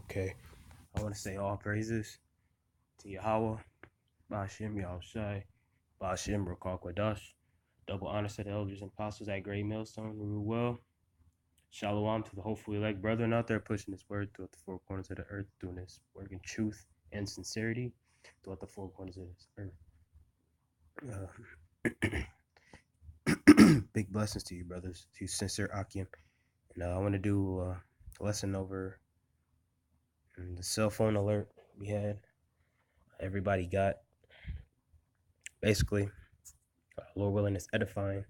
Okay, I want to say all praises to Yahweh, Ba'ashem Yahushai, Ba'ashem Rakal Kwadash. Double honors to the elders and apostles at Great Millstone, rule well. Shalom to the hopefully elect brethren out there pushing this word throughout the four corners of the earth, doing this work in truth and sincerity throughout the four corners of this earth. Big blessings to you, brothers, to you, sincere Akim. And I want to do a lesson over the cell phone alert we had. Everybody got basically. Lord willing, it's edifying.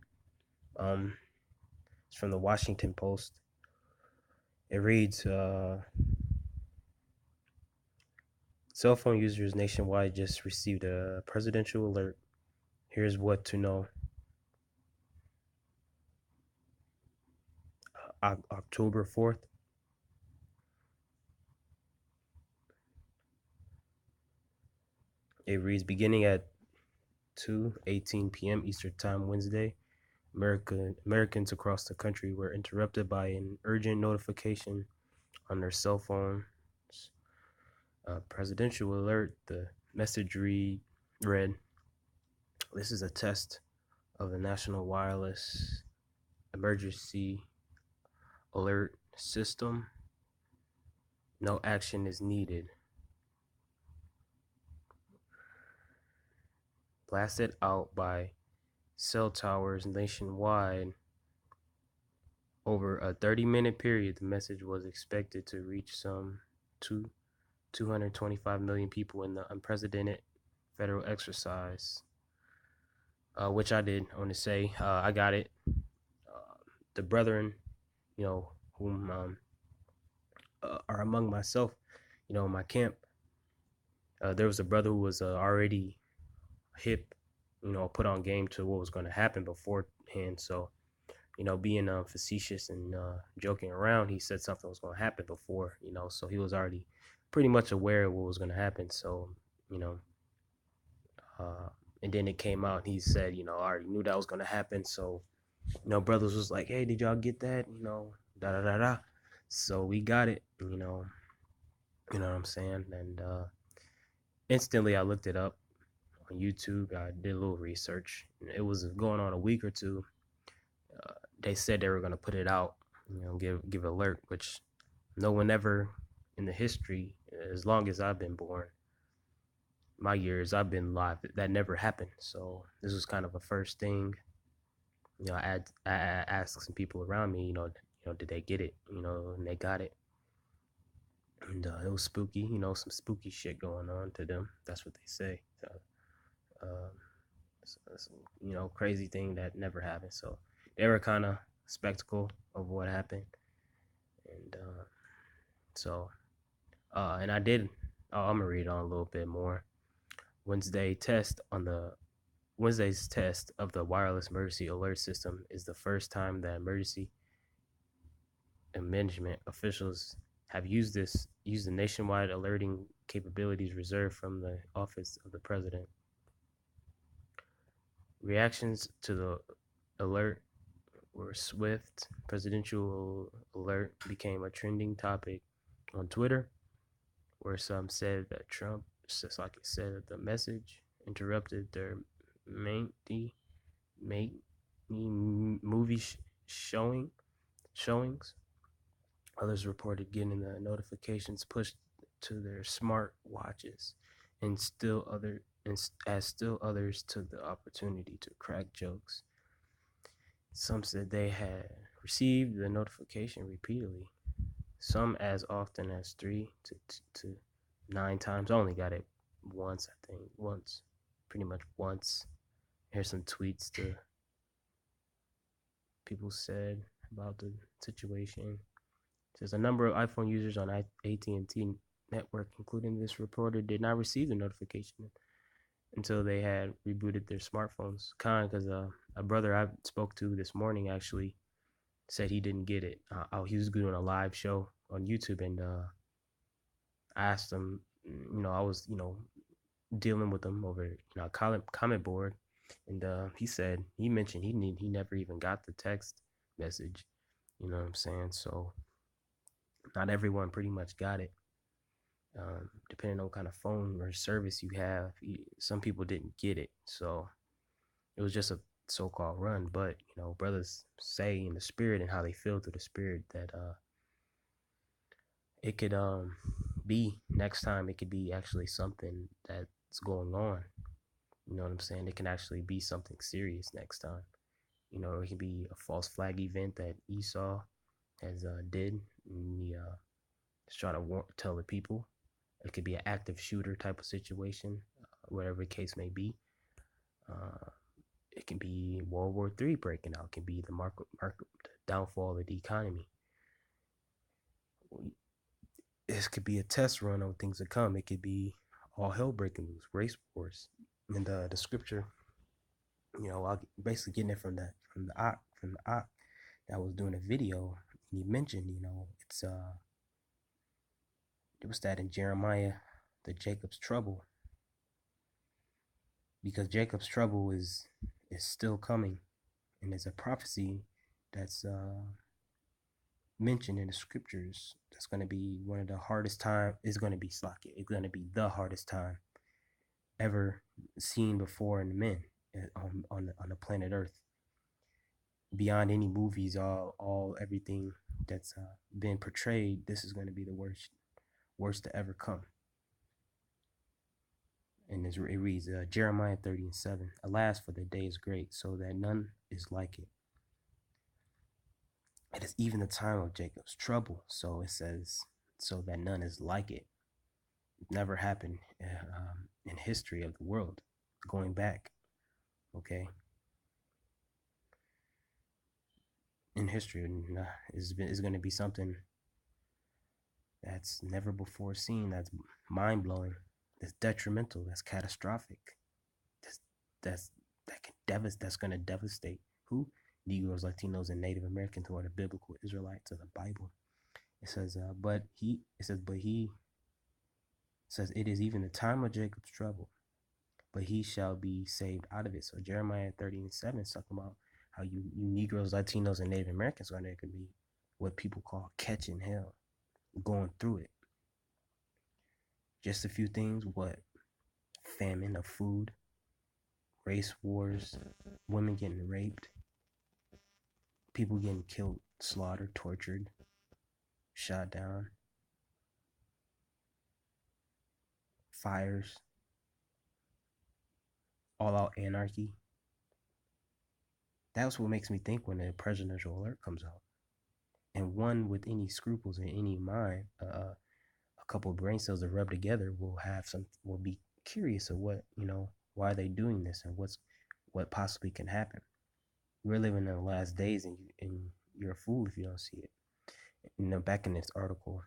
It's from the Washington Post. It reads, cell phone users nationwide just received a presidential alert. Here's what to know. October 4th. It reads, beginning at 2:18 p.m. Eastern Time Wednesday, Americans across the country were interrupted by an urgent notification on their cell phones. Presidential alert. The message read, this is a test of the National Wireless Emergency Alert System. No action is needed. Blasted out by cell towers nationwide over a 30-minute period, the message was expected to reach some 225 million people in the unprecedented federal exercise, which I did. I want to say I got it. The brethren, whom are among myself, in my camp, there was a brother who was already hip, put on game to what was going to happen beforehand. So, being facetious and joking around, he said something was going to happen before, so he was already pretty much aware of what was going to happen. So, and then it came out, he said, I already knew that was going to happen. So, brothers was like, hey, did y'all get that? Da da da da. So we got it, you know what I'm saying? And instantly I looked it up on YouTube. I did a little research. It was going on a week or two. They said they were going to put it out, give alert, which no one ever in the history, as long as I've been born, my years I've been alive, that never happened. So this was kind of a first thing. I asked some people around me, did they get it? And they got it. And it was spooky, some spooky shit going on to them. That's what they say. So, crazy thing that never happened. So they were kind of spectacle of what happened. And and I did. I'm gonna read on a little bit more. Wednesday's test of the wireless emergency alert system is the first time that emergency management officials have used the nationwide alerting capabilities reserved from the office of the president. Reactions to the alert were swift. Presidential alert became a trending topic on Twitter, where some said that Trump, just like it said, the message interrupted their main movie showings. Others reported getting the notifications pushed to their smart watches, and still others took the opportunity to crack jokes. Some said they had received the notification repeatedly, some as often as 3 to 9 times. I only got it once, I think. Pretty much once. Here's some tweets to people said about the situation. It says a number of iPhone users on AT&T network, including this reporter, did not receive the notification until they had rebooted their smartphones. Because a brother I spoke to this morning actually said he didn't get it. He was doing a live show on YouTube, and I asked him, I was, dealing with him over, comment board, and he mentioned he never even got the text message. You know what I'm saying? So not everyone pretty much got it. Depending on what kind of phone or service you have, some people didn't get it. So it was just a so-called run. But brothers say in the spirit and how they feel through the spirit that it could be next time. It could be actually something that's going on. You know what I'm saying? It can actually be something serious next time. It can be a false flag event that Esau has did. And he is trying to tell the people. It could be an active shooter type of situation, whatever the case may be. Uh, it can be World War III breaking out. It can be the downfall of the economy. This could be a test run on things to come. It could be all hell breaking loose, race wars. And the scripture, I basically getting it from the Ak that was doing a video. And he mentioned, it was that in Jeremiah, the Jacob's trouble, because Jacob's trouble is still coming, and there's a prophecy that's mentioned in the scriptures that's going to be one of the hardest time. It's going to be slocky. It's going to be the hardest time ever seen before in men on the planet Earth. Beyond any movies, all everything that's been portrayed, this is going to be the worst to ever come. And it reads Jeremiah 30:7. Alas, for the day is great, so that none is like it. It is even the time of Jacob's trouble. So it says, so that none is like it. It never happened in history of the world, going back. Okay, in history, is going to be something that's never before seen. That's mind blowing. That's detrimental. That's catastrophic. That's going to devastate who? Negroes, Latinos, and Native Americans who are the biblical Israelites of the Bible. It says, but he says, it is even the time of Jacob's trouble, but he shall be saved out of it. So Jeremiah 30:7 is talking about how you Negroes, Latinos, and Native Americans are going to be what people call catching hell, going through it. Just a few things: what? Famine of food, race wars, women getting raped, people getting killed, slaughtered, tortured, shot down, fires, all out anarchy. That's what makes me think when the presidential alert comes out. And one with any scruples in any mind, a couple of brain cells that rub together will be curious of what, why are they doing this and what possibly can happen. We're living in the last days, and you're a fool if you don't see it. Back in this article,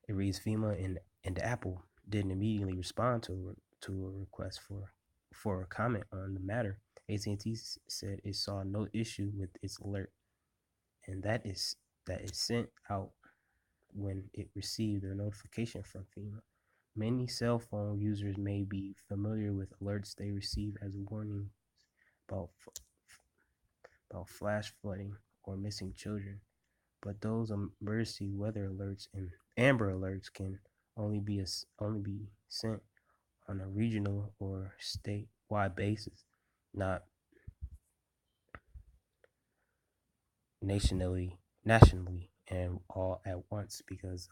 it reads FEMA and Apple didn't immediately respond to a request for a comment on the matter. AT&T said it saw no issue with its alert, and that is sent out when it received a notification from FEMA. Many cell phone users may be familiar with alerts they receive as warnings about flash flooding or missing children, but those emergency weather alerts and Amber alerts can only be sent on a regional or statewide basis, not nationally, and all at once, because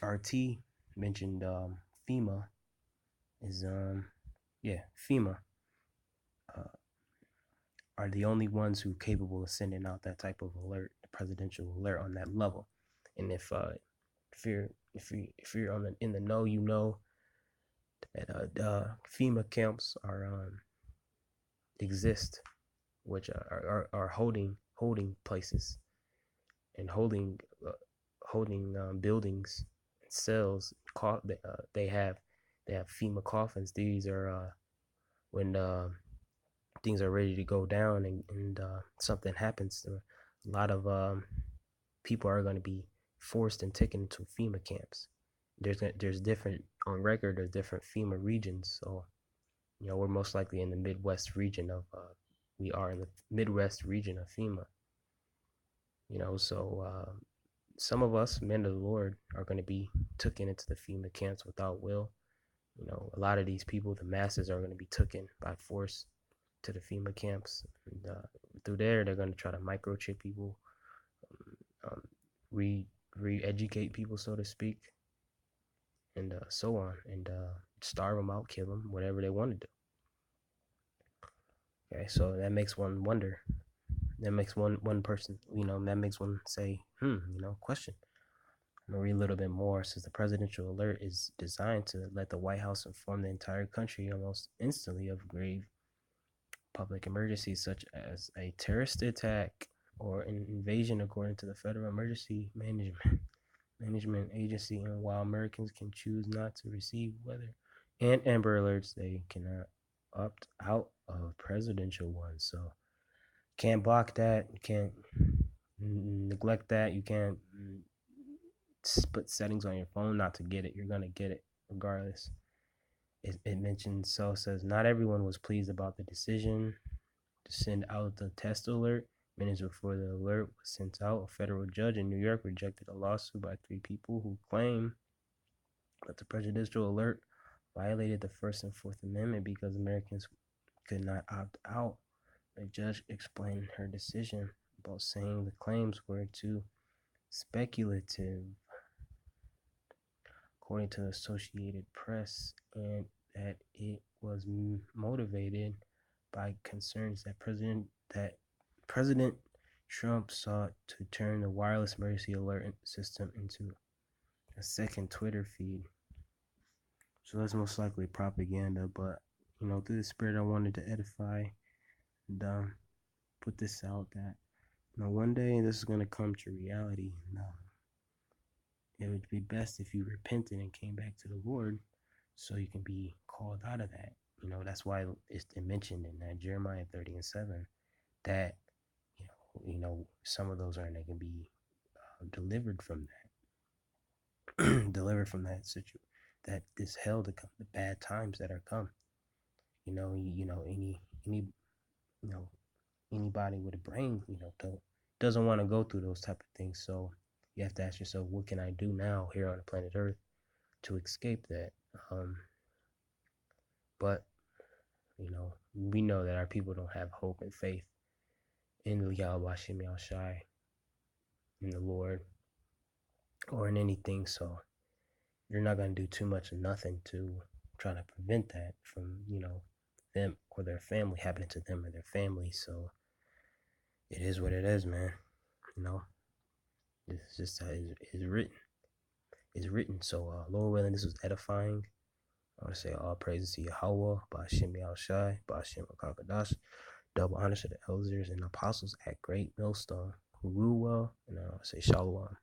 RT mentioned FEMA is FEMA are the only ones who are capable of sending out that type of alert, presidential alert on that level. And if you're in the know, that FEMA camps exist, which are holding places and holding buildings and cells. They have FEMA coffins. These are when things are ready to go down and something happens. A lot of people are going to be forced and taken into FEMA camps. There's different on record. There's different FEMA regions. So we're most likely in the Midwest region of we are in the Midwest region of FEMA. So some of us, men of the Lord, are going to be taken into the FEMA camps without will. A lot of these people, the masses, are going to be taken by force to the FEMA camps. And through there, they're going to try to microchip people, um, re educate people, so to speak, and so on, and starve them out, kill them, whatever they want to do. Okay, so that makes one wonder. That makes one person, that makes one say, question. I'm gonna read a little bit more. It says the presidential alert is designed to let the White House inform the entire country almost instantly of grave public emergencies such as a terrorist attack or an invasion, according to the Federal Emergency Management Agency. And while Americans can choose not to receive weather and Amber Alerts, they cannot opt out of presidential ones. So can't block that. You can't neglect that. You can't put settings on your phone not to get it. You're gonna get it regardless. It mentions, so it says not everyone was pleased about the decision to send out the test alert. Minutes before the alert was sent out, a federal judge in New York rejected a lawsuit by 3 people who claim that the presidential alert violated the First and Fourth Amendment because Americans could not opt out. The judge explained her decision about saying the claims were too speculative, according to the Associated Press, and that it was motivated by concerns that President Trump sought to turn the wireless emergency alert system into a second Twitter feed. So that's most likely propaganda, but through the spirit, I wanted to edify and put this out that one day this is going to come to reality. And it would be best if you repented and came back to the Lord so you can be called out of that. That's why it's mentioned in that Jeremiah 30:7 that some of those are they can be delivered from that, delivered from that situation, that this hell to come, the bad times that are come. Any anybody with a brain, doesn't want to go through those type of things. So you have to ask yourself, what can I do now here on the planet Earth to escape that? But we know that our people don't have hope and faith in the Yahweh Shem Shai, in the Lord, or in anything. So you're not going to do too much of nothing to try to prevent that from, them or their family happening to them or their family. So it is what it is, man. It's just how it's written. It's written. So, Lord willing, this was edifying. I want to say all praises to Yahweh, Ba'ashem Yahushai, Ba'ashem Akakadash. Double honors to the elders and apostles at Great Millstone who rule well. And I want to say Shalom.